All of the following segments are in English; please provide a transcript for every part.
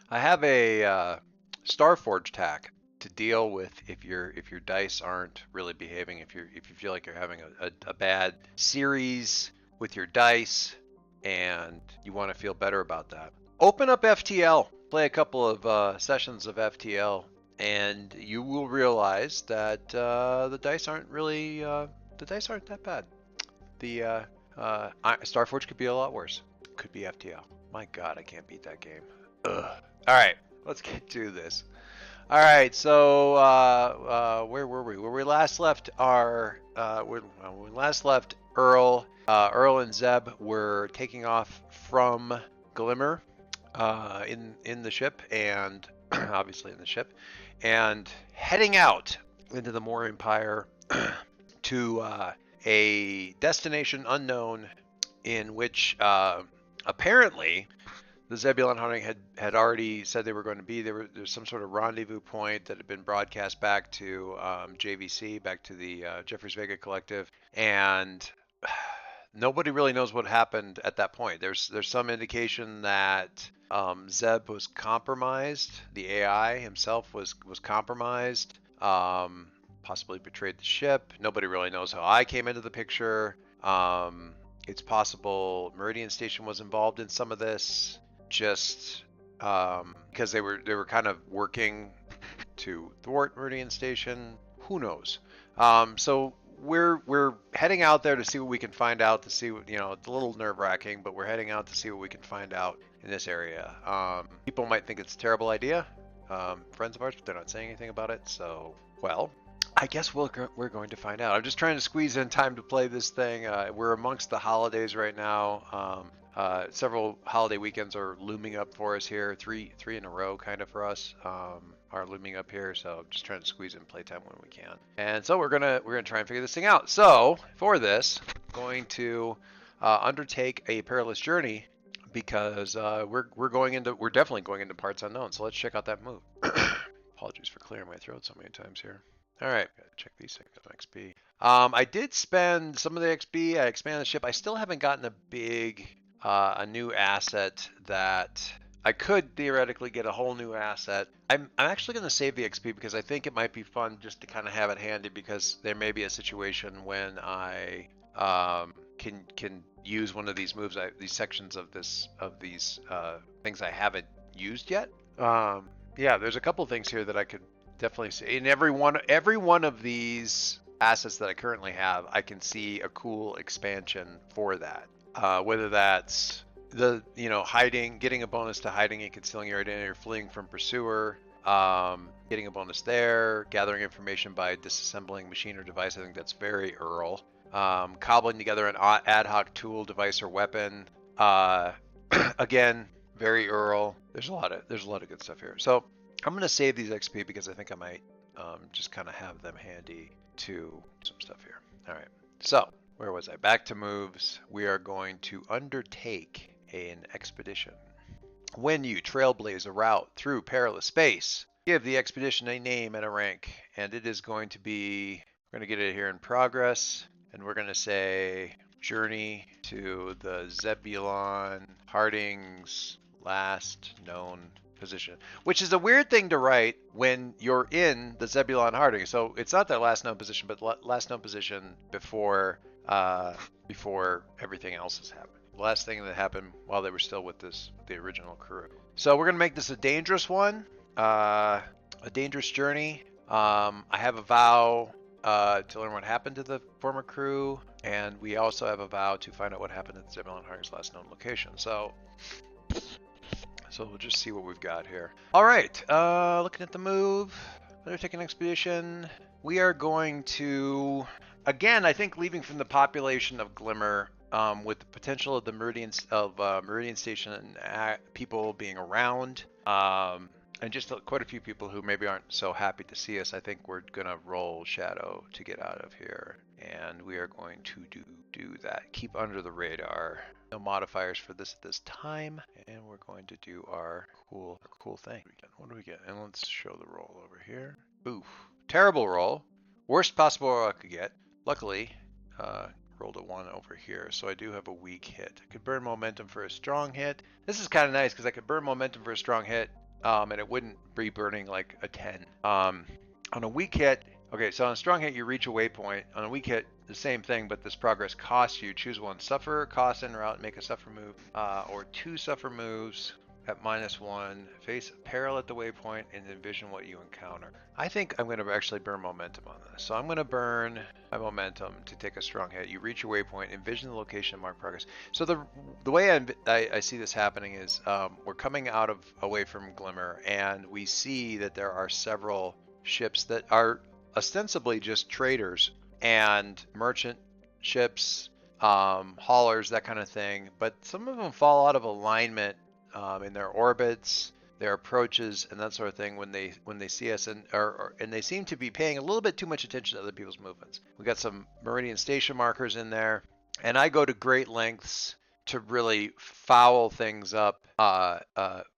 I have a Starforged hack to deal with if your dice aren't really behaving. If you feel like you're having a bad series with your dice, and you want to feel better about that, open up FTL. Play a couple of sessions of FTL, and you will realize that the dice aren't really the dice aren't that bad. The Starforge could be a lot worse. Could be FTL. My God, I can't beat that game. Ugh. All right, let's get to this. All right, so where were we? Where we last left we last left Earl and Zeb were taking off from Glimmer in the ship, and obviously in the ship, and heading out into the Moor Empire to a destination unknown in which apparently the Zebulon hunting had already said they were going to be. There's some sort of rendezvous point that had been broadcast back to JVC, back to the Jeffers Vega Collective, and nobody really knows what happened at that point. There's some indication that Zeb was compromised. The AI himself was compromised. Possibly betrayed the ship. Nobody really knows how I came into the picture. It's possible Meridian Station was involved in some of this, just because they were kind of working to thwart Meridian Station. Who knows? So we're heading out there to see what we can find out. To see what, it's a little nerve-wracking, but we're heading out to see what we can find out in this area. People might think it's a terrible idea. Friends of ours, but they're not saying anything about it. So, well, I guess we're going to find out. I'm just trying to squeeze in time to play this thing. We're amongst the holidays right now. Several holiday weekends are looming up for us here. Three in a row, kind of for us, are looming up here. So just trying to squeeze in playtime when we can. And so we're gonna try and figure this thing out. So for this, I'm going to undertake a perilous journey because we're definitely going into parts unknown. So let's check out that move. Apologies for clearing my throat so many times here. All right, gotta check these things out. XP. I did spend some of the XP. I expanded the ship. I still haven't gotten a new asset that I could theoretically get a whole new asset. I'm actually going to save the XP because I think it might be fun just to kind of have it handy, because there may be a situation when I can use one of these moves, these sections of these things I haven't used yet. Yeah, there's a couple things here that I could definitely see. In every one of these assets that I currently have, I can see a cool expansion for that. Whether that's hiding, getting a bonus to hiding and concealing your identity, or fleeing from pursuer, getting a bonus there, gathering information by disassembling machine or device. I think that's very Earl. Cobbling together an ad hoc tool, device, or weapon. Again, very Earl. There's a lot of good stuff here. So I'm gonna save these XP because I think I might just kind of have them handy to some stuff here. All right. So where was I? Back to moves. We are going to undertake an expedition. When you trailblaze a route through perilous space, give the expedition a name and a rank, and it is going to be, we're going to get it here in progress, and we're going to say journey to the Zebulon Harding's last known position, which is a weird thing to write when you're in the Zebulon Harding. So it's not their last known position, but last known position before everything else has happened. The last thing that happened while they were still with the original crew. So we're gonna make this a dangerous one, a dangerous journey. I have a vow to learn what happened to the former crew, and we also have a vow to find out what happened at the Zebulon Harding's last known location. So we'll just see what we've got here. All right, looking at the move, undertake an expedition. We are going to, again, I think leaving from the population of Glimmer, with the potential of the Meridian Station and people being around, and just quite a few people who maybe aren't so happy to see us. I think we're gonna roll Shadow to get out of here, and we are going to do that. Keep under the radar. No modifiers for this at this time, and we're going to do our cool thing. What do we get? And let's show the roll over here. Oof, terrible roll. Worst possible roll I could get. Luckily, rolled a 1 over here, so I do have a weak hit. I could burn momentum for a strong hit. This is kind of nice because I could burn momentum for a strong hit, and it wouldn't be burning like a 10. On a weak hit, okay, so on a strong hit, you reach a waypoint. On a weak hit, the same thing, but this progress costs you. Choose one suffer, cost en route, make a suffer move, or two suffer moves at -1. Face peril at the waypoint and envision what you encounter. I think I'm going to actually burn momentum on this. So I'm going to burn my momentum to take a strong hit. You reach your waypoint, envision the location, and mark progress. So the way I see this happening is we're coming out of away from Glimmer, and we see that there are several ships that are ostensibly just traders and merchant ships, haulers, that kind of thing. But some of them fall out of alignment in their orbits, their approaches, and that sort of thing when they see us, and they seem to be paying a little bit too much attention to other people's movements. We got some meridian station markers in there, and I go to great lengths to really foul things up,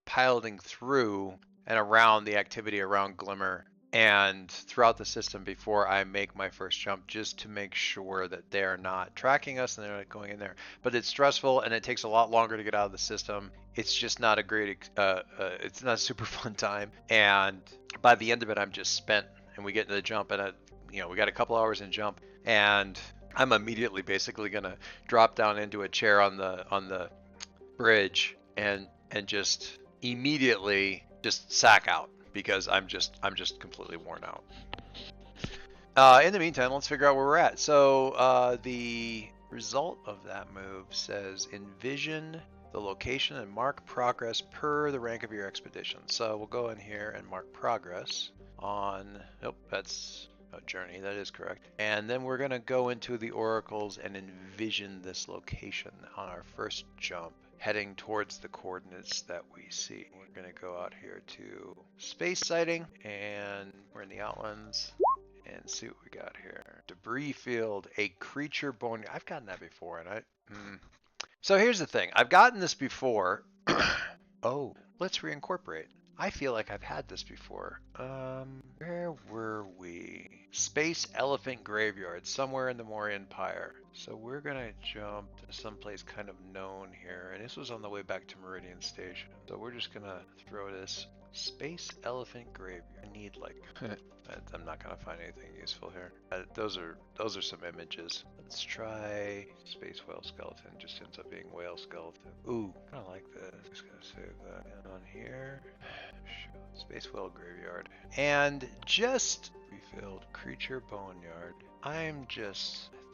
piloting through and around the activity around Glimmer and throughout the system before I make my first jump, just to make sure that they're not tracking us and they're not going in there. But it's stressful and it takes a lot longer to get out of the system. It's just not a great, it's not a super fun time. And by the end of it, I'm just spent. And we get into the jump, and we got a couple hours in jump, and I'm immediately basically gonna drop down into a chair on the bridge and just immediately just sack out because I'm just completely worn out. In the meantime, let's figure out where we're at. So the result of that move says envision the location and mark progress per the rank of your expedition. So we'll go in here and mark progress on, nope, that's a journey, that is correct. And then we're gonna go into the oracles and envision this location on our first jump, heading towards the coordinates that we see. We're going to go out here to space sighting, and we're in the Outlands, and see what we got here. Debris field, a creature bone. I've gotten that before, and So here's the thing. I've gotten this before. Oh, let's reincorporate. I feel like I've had this before. Where were we? Space Elephant Graveyard, somewhere in the Morian Empire. So we're gonna jump to someplace kind of known here, and this was on the way back to Meridian Station. So we're just gonna throw this Space Elephant Graveyard. I need like, I'm not gonna find anything useful here. Those are some images. Let's try Space Whale Skeleton. Just ends up being Whale Skeleton. Ooh, kind of like this. Just gonna save that. And on here, Space Whale Graveyard. And just refilled Creature Boneyard. I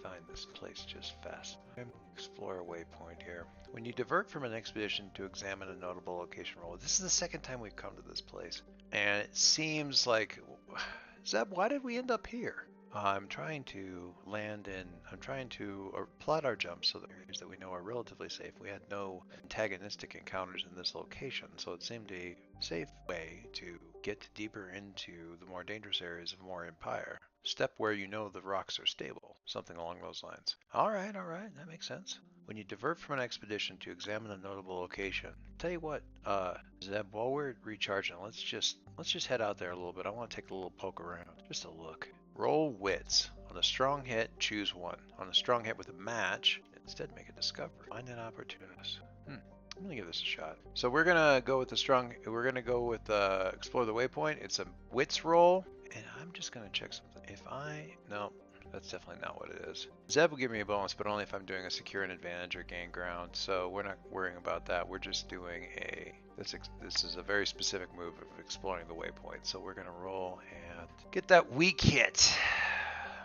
find this place just fascinating. Explore a waypoint here. When you divert from an expedition to examine a notable location roll, this is the second time we've come to this place. And it seems like, Zeb, why did we end up here? I'm trying to plot our jumps so that areas that we know are relatively safe. We had no antagonistic encounters in this location, so it seemed a safe way to get deeper into the more dangerous areas of Moor Empire. Step where you know the rocks are stable, something along those lines. All right, that makes sense. When you divert from an expedition to examine a notable location, tell you what, Zeb, while we're recharging, let's just head out there a little bit. I want to take a little poke around, just a look. Roll wits. On a strong hit, choose one. On a strong hit with a match, instead make a discovery. Find an opportunist. I'm gonna give this a shot. So we're gonna go with explore the waypoint. It's a wits roll, and I'm just gonna check something. No, that's definitely not what it is. Zeb will give me a bonus, but only if I'm doing a secure an advantage or gain ground. So we're not worrying about that. We're just doing this is a very specific move of exploring the waypoint. So we're gonna roll and get that weak hit.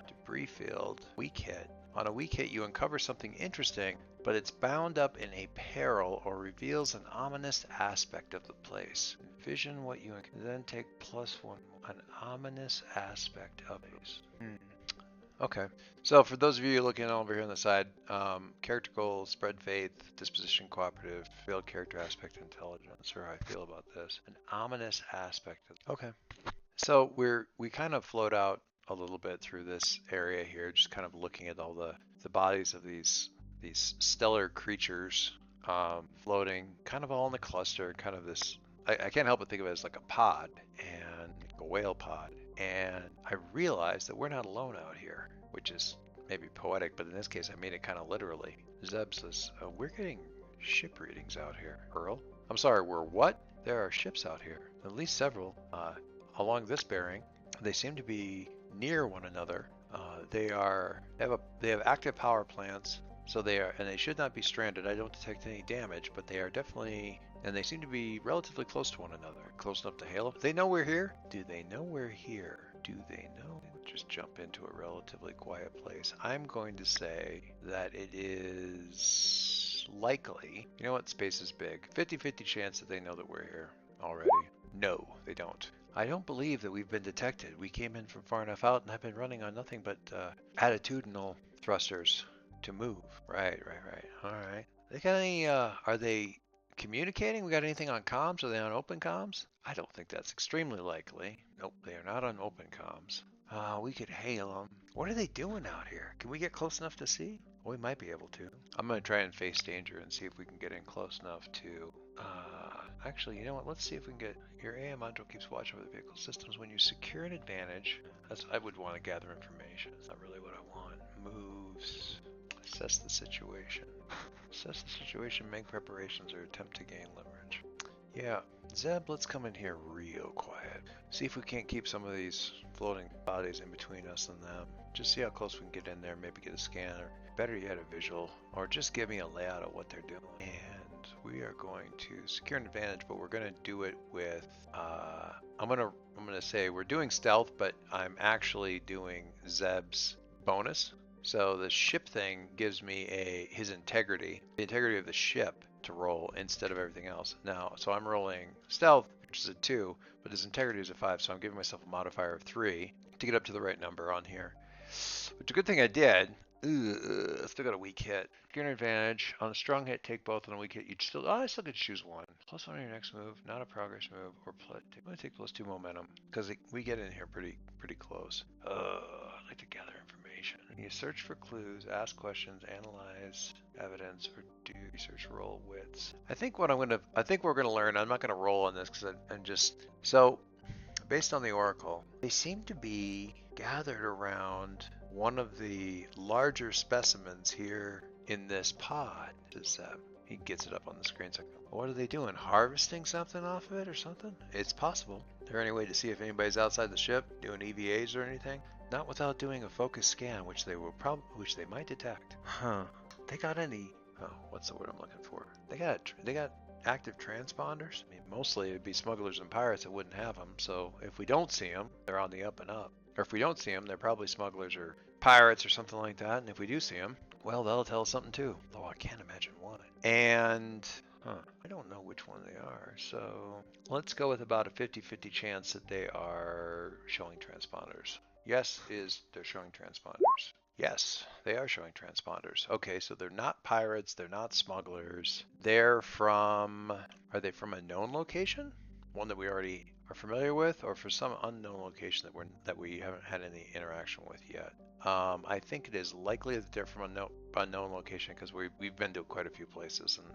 Debris field, weak hit. On a weak hit, you uncover something interesting, but it's bound up in a peril or reveals an ominous aspect of the place. Envision what you then take +1. An ominous aspect of it. Okay. So for those of you looking over here on the side, character goal, spread faith, disposition cooperative, failed character aspect, intelligence, or how I feel about this. An ominous aspect. Okay. So we kind of float out a little bit through this area here, just kind of looking at all the bodies of these stellar creatures floating kind of all in the cluster, kind of this, I can't help but think of it as like a pod, and a whale pod. And I realized that we're not alone out here, which is maybe poetic, but in this case I made it kind of literally. Zeb says, we're getting ship readings out here. Earl? I'm sorry, we're what? There are ships out here, at least several, along this bearing. They seem to be near one another. They have active power plants, so they should not be stranded. I don't detect any damage, but they are definitely, and they seem to be relatively close to one another, close enough to hail them. They know we're here. Do they know we're here? Do they know? Just jump into a relatively quiet place. I'm going to say that it is likely. You know what? Space is big. 50-50 chance that they know that we're here already. No, they don't. I don't believe that we've been detected. We came in from far enough out and have been running on nothing but attitudinal thrusters to move. Right. All right. They got any, are they communicating? We got anything on comms? Are they on open comms? I don't think that's extremely likely. Nope, they are not on open comms. We could hail them. What are they doing out here? Can we get close enough to see? We might be able to. I'm going to try and face danger and see if we can get in close enough to... actually, you know what? Let's see if we can get... Your AM module keeps watch over the vehicle systems. When you secure an advantage, I would want to gather information. It's not really what I want. Moves. Assess the situation. Assess the situation, make preparations, or attempt to gain leverage. Yeah, Zeb, let's come in here real quiet. See if we can't keep some of these floating bodies in between us and them. Just see how close we can get in there, maybe get a scan, or better yet, a visual, or just give me a layout of what they're doing. And we are going to secure an advantage, but we're going to do it with, I'm gonna say we're doing stealth, but I'm actually doing Zeb's bonus. So the ship thing gives me his integrity, the integrity of the ship to roll instead of everything else. Now, so I'm rolling stealth, which is a 2, but his integrity is a 5, so I'm giving myself a modifier of 3 to get up to the right number on here. Which is a good thing I did. Still got a weak hit. Get an advantage. On a strong hit, take both. On a weak hit, I still get to choose one. +1 on your next move, not a progress move, or take +2 momentum. Because we get in here pretty close. I'd like to gather information. You search for clues, ask questions, analyze evidence, or do research, roll wits. I think we're gonna learn. I'm not gonna roll on this because I'm just so. Based on the oracle, they seem to be gathered around one of the larger specimens here in this pod. He gets it up on the screen. So, what are they doing? Harvesting something off of it or something? It's possible. Is there any way to see if anybody's outside the ship doing EVAs or anything? Not without doing a focus scan, which they might detect. Huh? They got any? Oh, what's the word I'm looking for? They got active transponders? I mean, mostly it'd be smugglers and pirates that wouldn't have them. So if we don't see them, they're on the up and up. Or if we don't see them, they're probably smugglers or pirates or something like that. And if we do see them, well, that'll tell us something too. Though I can't imagine why. And I don't know which one they are. So let's go with about a 50-50 chance that they are showing transponders. Yes, they're showing transponders. Yes, they are showing transponders. Okay, so they're not pirates, they're not smugglers. Are they from a known location? One that we already are familiar with, or for some unknown location that we haven't had any interaction with yet? I think it is likely that they're from a unknown location because we've been to quite a few places, and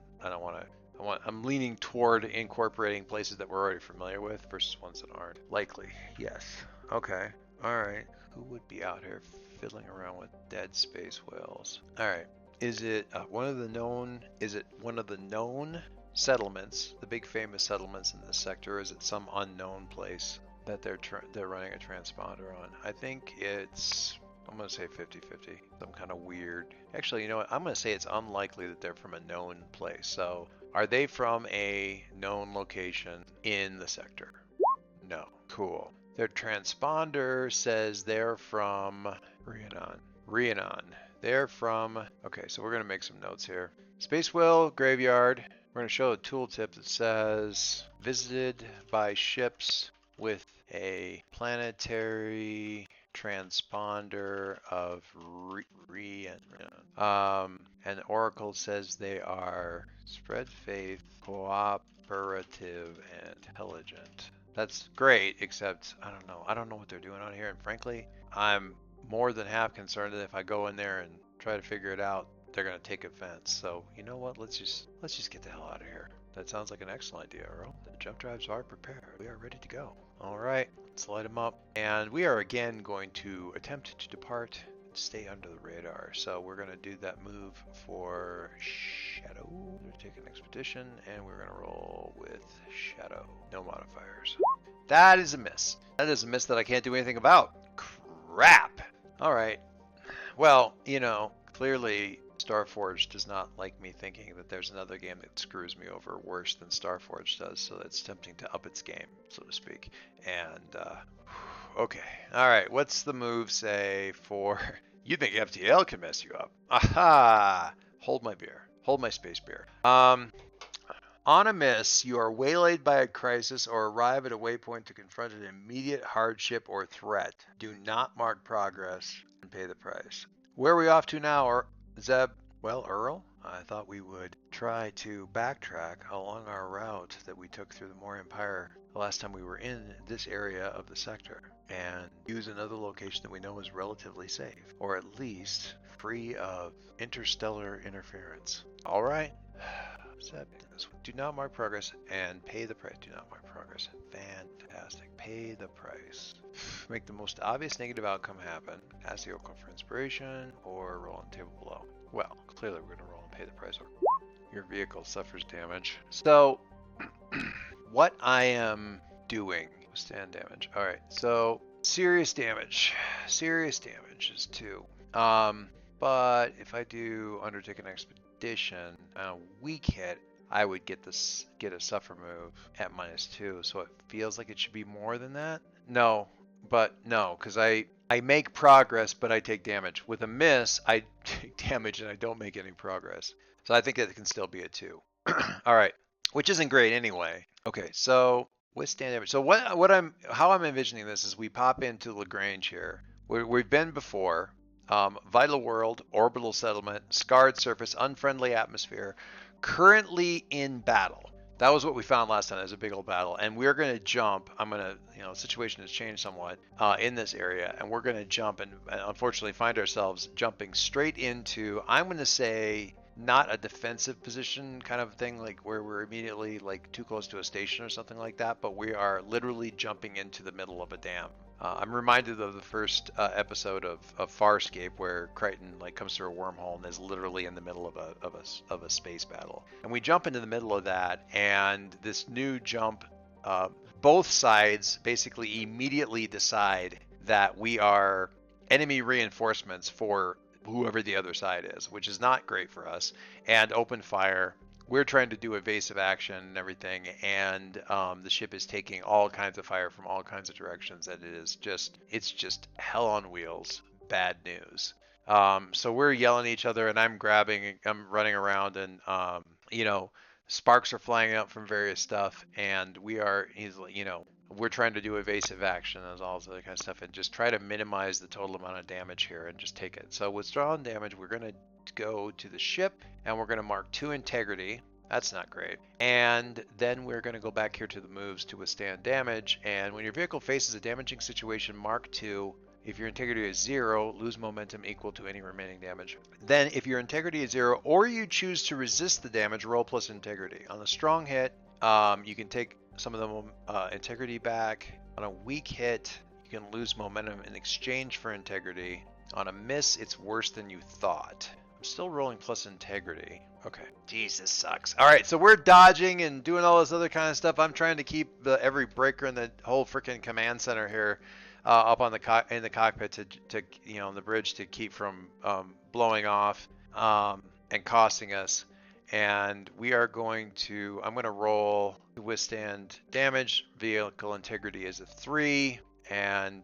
I'm leaning toward incorporating places that we're already familiar with versus ones that aren't. Likely, yes. Okay. All right. Who would be out here fiddling around with dead space whales? All right. Is it one of the known settlements, the big famous settlements in this sector, or is it some unknown place that they're running a transponder on? I think I'm going to say 50-50. Some kind of weird. Actually, you know what? I'm going to say it's unlikely that they're from a known place. So, are they from a known location in the sector? No. Cool. Their transponder says they're from Rhiannon. They're from... Okay, so we're going to make some notes here. Space Whale Graveyard. We're going to show a tooltip that says visited by ships with a planetary transponder of Rhiannon. And Oracle says they are spread faith, cooperative, and intelligent. That's great, except I don't know. I don't know what they're doing out here, and frankly, I'm more than half concerned that if I go in there and try to figure it out, they're gonna take offense. So you know what? Let's just get the hell out of here. That sounds like an excellent idea, Earl. The jump drives are prepared. We are ready to go. All right, let's light them up, and we are again going to attempt to depart stay under the radar. So we're going to do that move for Shadow. Take an expedition, and we're going to roll with Shadow. No modifiers. That is a miss. That is a miss that I can't do anything about. Crap. All right. Well, you know, clearly Starforged does not like me thinking that there's another game that screws me over worse than Starforged does, so it's tempting to up its game, so to speak. And, okay. All right, what's the move say for... You think FTL can mess you up? Aha! Hold my beer. Hold my space beer. On a miss, you are waylaid by a crisis or arrive at a waypoint to confront an immediate hardship or threat. Do not mark progress and pay the price. Where are we off to now, Zeb? Well, Earl, I thought we would try to backtrack along our route that we took through the Moor Empire the last time we were in this area of the sector, and use another location that we know is relatively safe, or at least free of interstellar interference. All right. Zeb, do not mark progress and pay the price. Do not mark progress. Fantastic. Pay the price. Make the most obvious negative outcome happen. Ask the Oracle for inspiration or roll on the table below. Well, clearly we're going to roll and pay the price. Your vehicle suffers damage. So, what I am doing, withstand damage. All right, so serious damage. Serious damage is 2. But if I do undertake an expedition, weak hit, I would get a suffer move at -2. So it feels like it should be more than that. No, because I make progress, but I take damage. With a miss, I take damage and I don't make any progress. So I think it can still be a 2. All right, which isn't great anyway. Okay, so withstand damage. So how I'm envisioning this is we pop into Lagrange here. We've been before. Vital world, orbital settlement, scarred surface, unfriendly atmosphere, currently in battle. That was what we found last time. There's a big old battle, and we're going to jump. The situation has changed somewhat in this area, and we're going to jump and unfortunately find ourselves jumping straight into, I'm going to say, not a defensive position kind of thing, like where we're immediately like too close to a station or something like that, but we are literally jumping into the middle of a dam. I'm reminded of the first episode of Farscape, where Crichton comes through a wormhole and is literally in the middle of a space battle. And we jump into the middle of that, and this new jump, both sides basically immediately decide that we are enemy reinforcements for whoever the other side is, which is not great for us, and open fire. We're trying to do evasive action and everything, and the ship is taking all kinds of fire from all kinds of directions, and it's just hell on wheels. Bad news. So we're yelling at each other, and I'm running around, and sparks are flying out from various stuff, and we're trying to do evasive action and all this other kind of stuff, and just try to minimize the total amount of damage here and just take it. So withdrawn damage, we're going to go to the ship, and we're going to mark 2 integrity. That's not great. And then we're going to go back here to the moves to withstand damage, and when your vehicle faces a damaging situation, mark 2. If your integrity is 0, lose momentum equal to any remaining damage. Then if your integrity is 0 or you choose to resist the damage, roll plus integrity. On a strong hit, you can take some of the integrity back. On a weak hit, you can lose momentum in exchange for integrity. On a miss, it's worse than you thought. I'm still rolling plus integrity. Okay. Jeez, this sucks. All right, so we're dodging and doing all this other kind of stuff. I'm trying to keep every breaker in the whole freaking command center here up on in the cockpit to on the bridge to keep from blowing off and costing us. And I'm going to roll to withstand damage. Vehicle integrity is a 3, and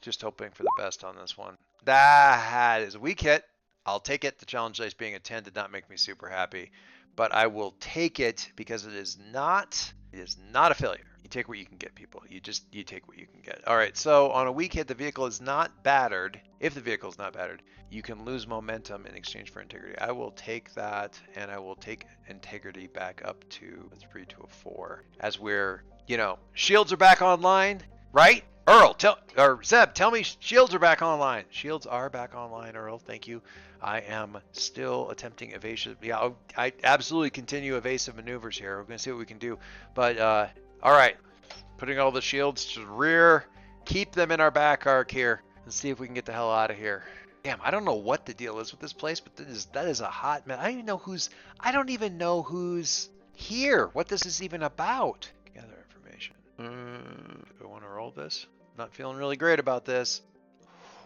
just hoping for the best on this one. That is a weak hit. I'll take it. The challenge dice being a 10 did not make me super happy, but I will take it because it is not a failure. You take what you can get, people. You take what you can get. All right, so on a weak hit, the vehicle is not battered. If the vehicle is not battered, you can lose momentum in exchange for integrity. I will take that, and I will take integrity back up to a 3 to a 4. As we're, shields are back online, right? Earl, Zeb, tell me shields are back online. Shields are back online, Earl. Thank you. I am still attempting evasive. Yeah, I absolutely continue evasive maneuvers here. We're going to see what we can do. But, all right. Putting all the shields to the rear. Keep them in our back arc here. Let's see if we can get the hell out of here. Damn, I don't know what the deal is with this place, but that is a hot mess. I don't even know who's here. What this is even about. Gather information. Do I want to roll this? Not feeling really great about this.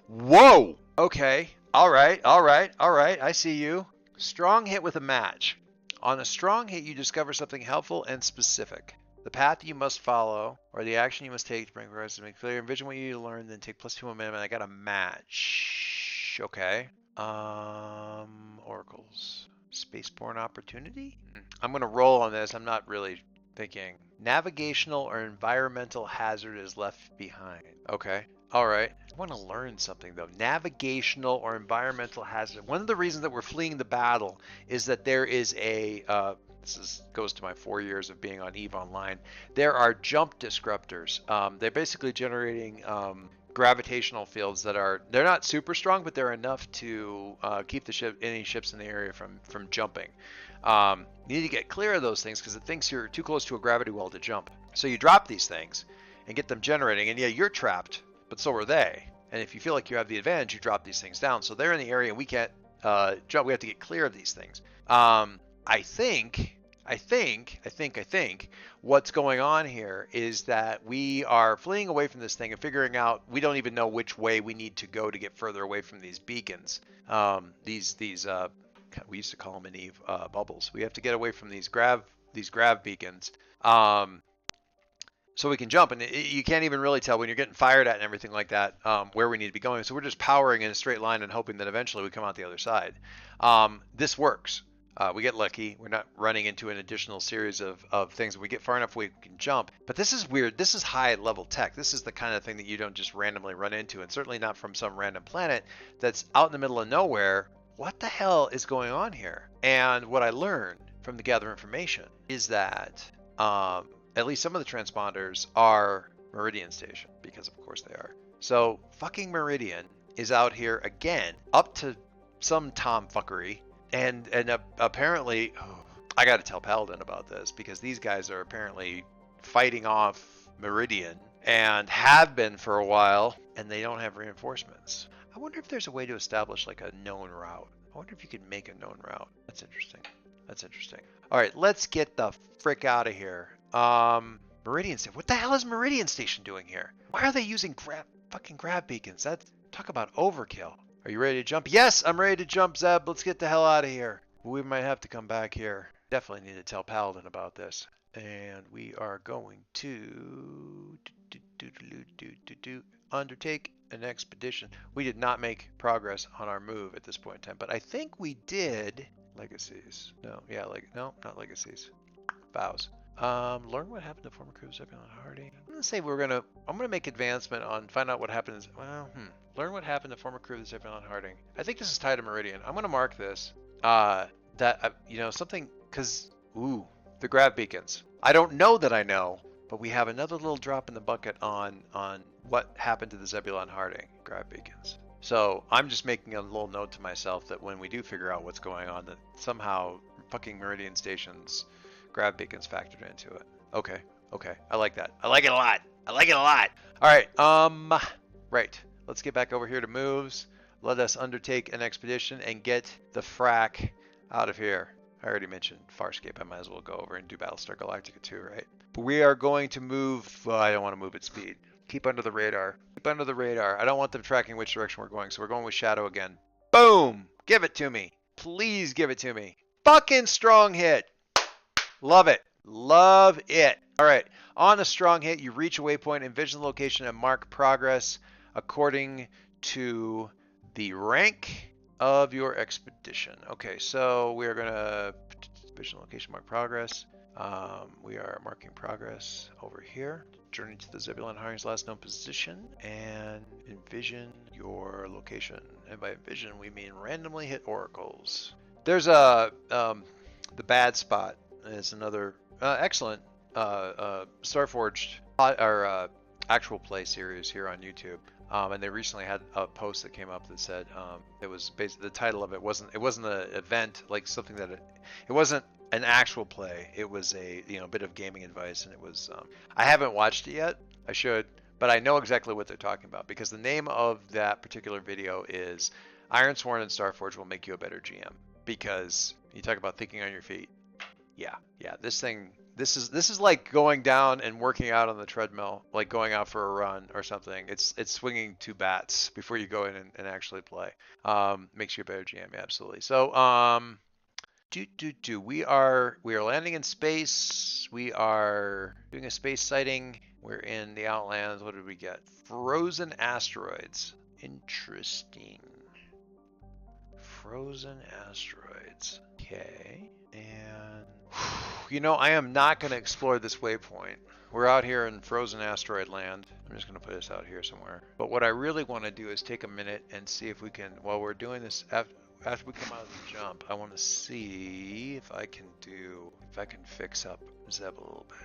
Whoa! Okay. All right. All right. All right. I see you. Strong hit with a match. On a strong hit, you discover something helpful and specific. The path you must follow, or the action you must take to bring progress to make clear. Envision what you need to learn, then take +2 momentum. And I got a match. Okay. Oracles. Spaceborne opportunity? I'm going to roll on this. I'm not really thinking. Navigational or environmental hazard is left behind. Okay. All right. I want to learn something though. Navigational or environmental hazard. One of the reasons that we're fleeing the battle is that there is a goes to my 4 years of being on EVE Online. There are jump disruptors. They're basically generating gravitational fields they're not super strong, but they're enough to keep any ships in the area from jumping. You need to get clear of those things because it thinks you're too close to a gravity well to jump. So you drop these things and get them generating, and yeah, you're trapped, but so are they. And if you feel like you have the advantage, you drop these things down. So they're in the area, and we can't jump. We have to get clear of these things. I think what's going on here is that we are fleeing away from this thing and figuring out we don't even know which way we need to go to get further away from these beacons. These we used to call them in EVE bubbles. We have to get away from these grav beacons. So we can jump, and you can't even really tell when you're getting fired at and everything like that where we need to be going. So we're just powering in a straight line and hoping that eventually we come out the other side. This works. We get lucky. We're not running into an additional series of things. We get far enough we can jump. But this is weird. This is high level tech. This is the kind of thing that you don't just randomly run into, and certainly not from some random planet that's out in the middle of nowhere. What the hell is going on here? And what I learned from the gather information is that at least some of the transponders are Meridian Station, because of course they are. So fucking Meridian is out here again, up to some tomfuckery. And apparently, I got to tell Paladin about this because these guys are apparently fighting off Meridian and have been for a while, and they don't have reinforcements. I wonder if there's a way to establish like a known route. I wonder if you could make a known route. That's interesting. That's interesting. All right, let's get the frick out of here. Meridian Station. What the hell is Meridian Station doing here? Why are they using fucking grav beacons? Talk about overkill. Are you ready to jump? Yes, I'm ready to jump, Zeb. Let's get the hell out of here. We might have to come back here. Definitely need to tell Paladin about this. And we are going to undertake an expedition. We did not make progress on our move at this point in time, but I think we did legacies. No, not legacies. Vows. Learn what happened to former crew of Zebulon Harding. I'm gonna say I'm gonna make advancement on find out what happens. Learn what happened to former crew of Zebulon Harding. I think this is tied to Meridian. I'm gonna mark this. Something because the grav beacons. I don't know that I know, but we have another little drop in the bucket on what happened to the Zebulon Harding grav beacons. So I'm just making a little note to myself that when we do figure out what's going on, that somehow fucking Meridian Station's grav beacons factored into it. Okay. I like that. I like it a lot. All right. Right. Let's get back over here to moves. Let us undertake an expedition and get the frack out of here. I already mentioned Farscape. I might as well go over and do Battlestar Galactica 2, right? But we are going to move. Well, I don't want to move at speed. Keep under the radar. I don't want them tracking which direction we're going, so we're going with Shadow again. Boom! Give it to me. Please give it to me. Fucking strong hit. Love it. All right. On a strong hit, you reach a waypoint, envision the location, and mark progress according to the rank of your expedition. Okay, so we are going to envision location, mark progress. We are marking progress over here. Journey to the Zebulon Harding's last known position and envision your location. And by envision, we mean randomly hit oracles. There's the bad spot. Is another excellent Starforged actual play series here on YouTube. And they recently had a post that came up that said it was basically the title of it wasn't an event like something that it wasn't an actual play. It was a bit of gaming advice, and it was I haven't watched it yet. I should, but I know exactly what they're talking about because the name of that particular video is Ironsworn and Starforged will make you a better GM because you talk about thinking on your feet. Yeah, yeah. This is like going down and working out on the treadmill, like going out for a run or something. It's swinging two bats before you go in and actually play. Makes you a better GM, yeah, absolutely. So we are landing in space. We are doing a space sighting. We're in the Outlands. What did we get? Frozen asteroids. Interesting. Frozen asteroids. Okay. And you know, I am not going to explore this waypoint. We're out here in frozen asteroid land. I'm just going to put this out here somewhere. But what I really want to do is take a minute and see if we can, while we're doing this, after we come out of the jump, I want to see if I can fix up Zeb a little bit.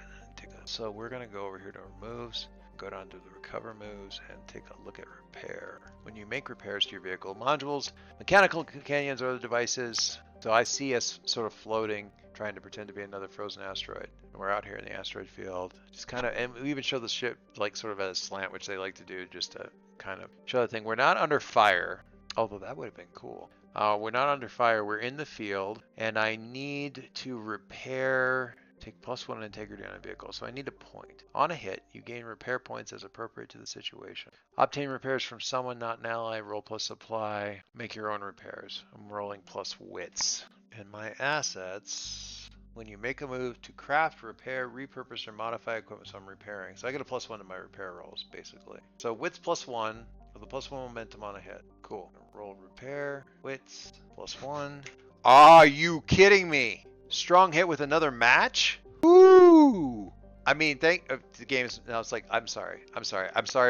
So we're going to go over here to our moves, go down to the recover moves, and take a look at repair. When you make repairs to your vehicle modules, mechanical companions are the devices. So I see us sort of floating, trying to pretend to be another frozen asteroid. And we're out here in the asteroid field. Just kind of, and we even show the ship like sort of at a slant, which they like to do just to kind of show the thing. We're not under fire, although that would have been cool. We're not under fire. We're in the field, and I need to repair. Take +1 integrity on a vehicle. So I need a point. On a hit, you gain repair points as appropriate to the situation. Obtain repairs from someone, not an ally. Roll plus supply. Make your own repairs. I'm rolling plus wits. And my assets, when you make a move to craft, repair, repurpose, or modify equipment, so I'm repairing. So I get a +1 to my repair rolls, basically. So wits +1 with a +1 momentum on a hit. Cool. Roll repair, wits, +1. Are you kidding me? Strong hit with another match? Woo! I mean, the game's now. It's like I'm sorry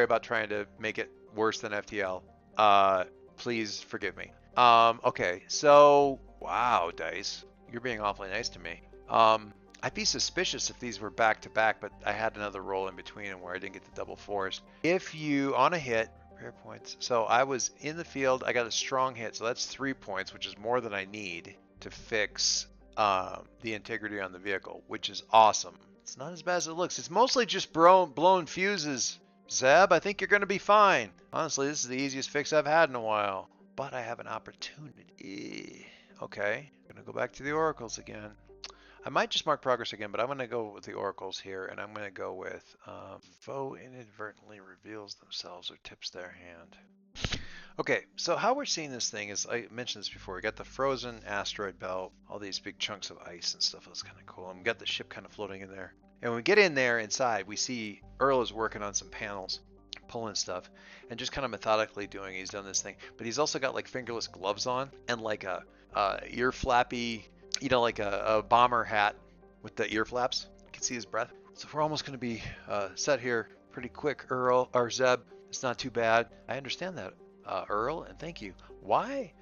about trying to make it worse than FTL. Please forgive me. Okay, so wow, dice, you're being awfully nice to me. I'd be suspicious if these were back to back, but I had another roll in between them where I didn't get the double fours. If you on a hit. Repair points. So I was in the field. I got a strong hit, so that's 3 points, which is more than I need to fix the integrity on the vehicle, which is awesome. It's not as bad as it looks. It's mostly just blown fuses. Zeb, I think you're going to be fine. Honestly, this is the easiest fix I've had in a while. But I have an opportunity. Okay, I'm going to go back to the oracles again. I might just mark progress again, but I'm going to go with the oracles here, and I'm going to go with foe inadvertently reveals themselves or tips their hand. Okay, so how we're seeing this thing is, I mentioned this before, we got the frozen asteroid belt, all these big chunks of ice and stuff. That's kind of cool. And we got the ship kind of floating in there. And when we get in there inside, we see Earl is working on some panels, pulling stuff, and just kind of methodically doing. He's done this thing, but he's also got like fingerless gloves on and like a ear flappy, you know, like a bomber hat with the ear flaps. You can see his breath. So we're almost going to be set here pretty quick, Earl, or Zeb. It's not too bad. I understand that, Earl, and thank you. Why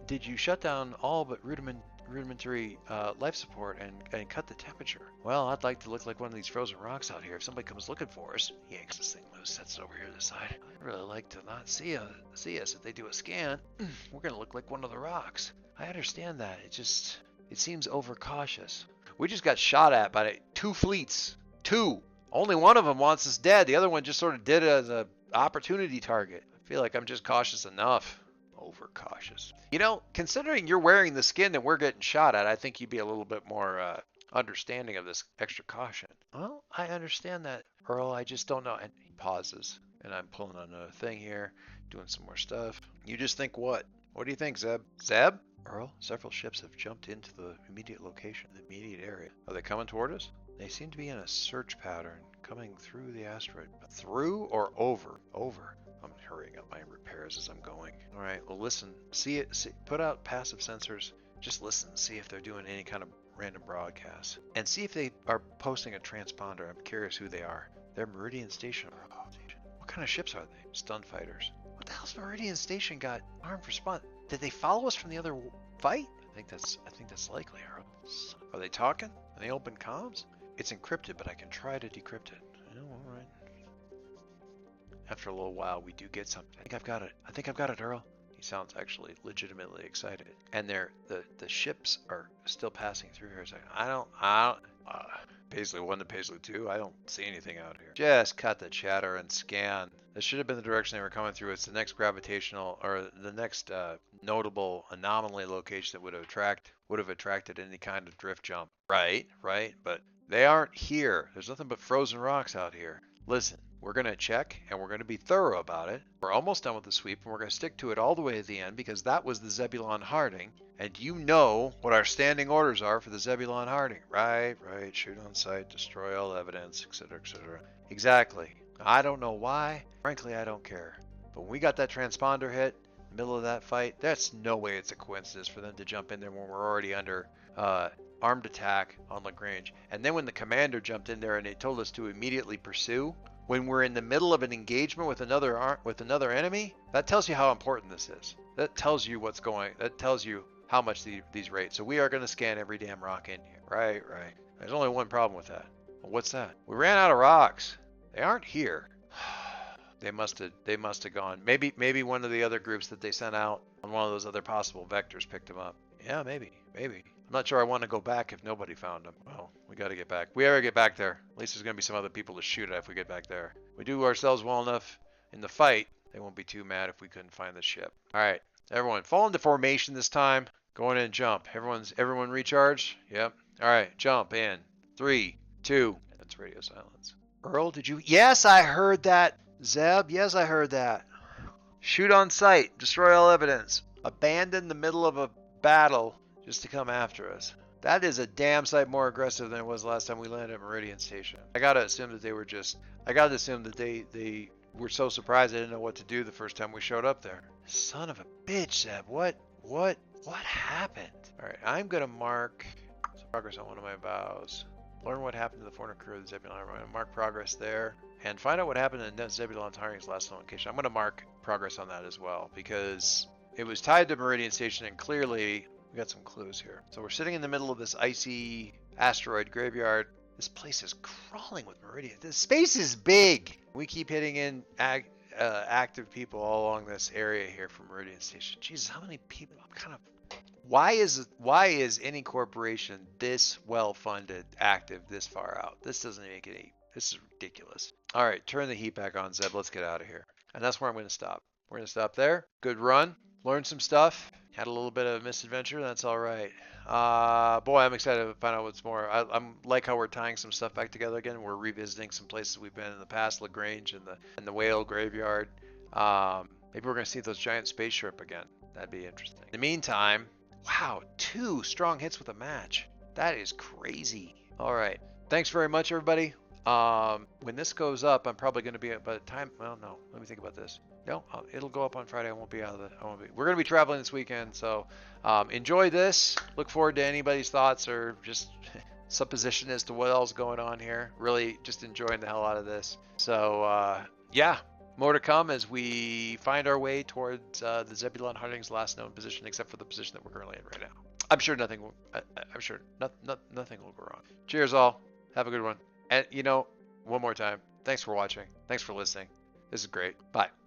did you shut down all but rudimentary life support and cut the temperature? Well, I'd like to look like one of these frozen rocks out here. If somebody comes looking for us, he yanks this thing loose, sets it over here to the side. I'd really like to not see us. If they do a scan, we're going to look like one of the rocks. I understand that. It seems overcautious. We just got shot at by 2 fleets. 2. Only one of them wants us dead. The other one just sort of did it as an opportunity target. I feel like I'm just cautious enough. Overcautious. You know, considering you're wearing the skin that we're getting shot at, I think you'd be a little bit more understanding of this extra caution. Well, I understand that, Earl. I just don't know. And he pauses. And I'm pulling on another thing here, doing some more stuff. You just think what? What do you think, Zeb? Zeb? Earl, several ships have jumped into the immediate location, the immediate area. Are they coming toward us? They seem to be in a search pattern, coming through the asteroid. Through or over? Over. I'm hurrying up my repairs as I'm going. All right, well, listen. Put out passive sensors. Just listen. See if they're doing any kind of random broadcasts. And see if they are posting a transponder. I'm curious who they are. They're Meridian Station. What kind of ships are they? Stun fighters. What the hell's Meridian Station got armed for spawn? Did they follow us from the other fight? I think that's likely, Earl. Are they talking? Are they open comms? It's encrypted, but I can try to decrypt it. Oh, all right. After a little while, we do get something. I think I've got it, Earl. He sounds actually legitimately excited. And the ships are still passing through here. So Paisley 1 to Paisley 2. I don't see anything out here. Just cut the chatter and scan. This should have been the direction they were coming through. It's the next gravitational, or the next notable anomaly location that would have attracted any kind of drift jump. Right, right. But they aren't here. There's nothing but frozen rocks out here. Listen, we're going to check and we're going to be thorough about it. We're almost done with the sweep and we're going to stick to it all the way to the end because that was the Zebulon Harding. And you know what our standing orders are for the Zebulon Harding. Right, right. Shoot on sight, destroy all evidence, etc., etc. Exactly. I don't know why. Frankly, I don't care. But when we got that transponder hit, middle of that fight, that's no way it's a coincidence for them to jump in there when we're already under armed attack on Lagrange. And then when the commander jumped in there and they told us to immediately pursue, when we're in the middle of an engagement with another enemy, that tells you how important this is. That tells you what's going. That tells you how much these rate. So we are going to scan every damn rock in here. Right, right. There's only one problem with that. Well, what's that? We ran out of rocks. They aren't here. They must have gone. Maybe one of the other groups that they sent out on one of those other possible vectors picked them up. Yeah, maybe. I'm not sure I want to go back if nobody found them. Well, we got to get back. We gotta get back there. At least there's going to be some other people to shoot at if we get back there. We do ourselves well enough in the fight, they won't be too mad if we couldn't find the ship. All right, everyone, fall into formation this time. Go in and jump. Everyone recharge? Yep. All right, jump in. 3, 2. That's radio silence. Earl, did you? Yes, I heard that. Zeb, yes, I heard that. Shoot on sight. Destroy all evidence. Abandon the middle of a battle just to come after us. That is a damn sight more aggressive than it was last time we landed at Meridian Station. I gotta assume that they were so surprised they didn't know what to do the first time we showed up there. Son of a bitch, Zeb. What happened? All right, I'm gonna mark progress on one of my vows. Learn what happened to the former crew of the Zebulon. I'm going to mark progress there. And find out what happened in Zebulon Hiring's last location. I'm going to mark progress on that as well. Because it was tied to Meridian Station and clearly we got some clues here. So we're sitting in the middle of this icy asteroid graveyard. This place is crawling with Meridian. This space is big. We keep hitting in active people all along this area here from Meridian Station. Jesus, how many people? I'm kind of... Why is any corporation this well funded active this far out? This doesn't make any. This is ridiculous. All right, turn the heat back on, Zeb. Let's get out of here. And that's where I'm going to stop. We're going to stop there. Good run. Learned some stuff. Had a little bit of a misadventure. That's all right. Boy, I'm excited to find out what's more. I'm like how we're tying some stuff back together again. We're revisiting some places we've been in the past, Lagrange and the whale graveyard. Maybe we're going to see those giant spaceship again. That'd be interesting. In the meantime. Wow, 2 strong hits with a match. That is crazy. All right. Thanks very much, everybody. When this goes up, I'm probably going to be by the time. Well, no. Let me think about this. No, it'll go up on Friday. I won't be out of the. We're going to be traveling this weekend, so enjoy this. Look forward to anybody's thoughts or just supposition as to what else is going on here. Really, just enjoying the hell out of this. So yeah. More to come as we find our way towards the Zebulon Harding's last known position, except for the position that we're currently in right now. I'm sure nothing will. Nothing will go wrong. Cheers, all. Have a good one. And one more time. Thanks for watching. Thanks for listening. This is great. Bye.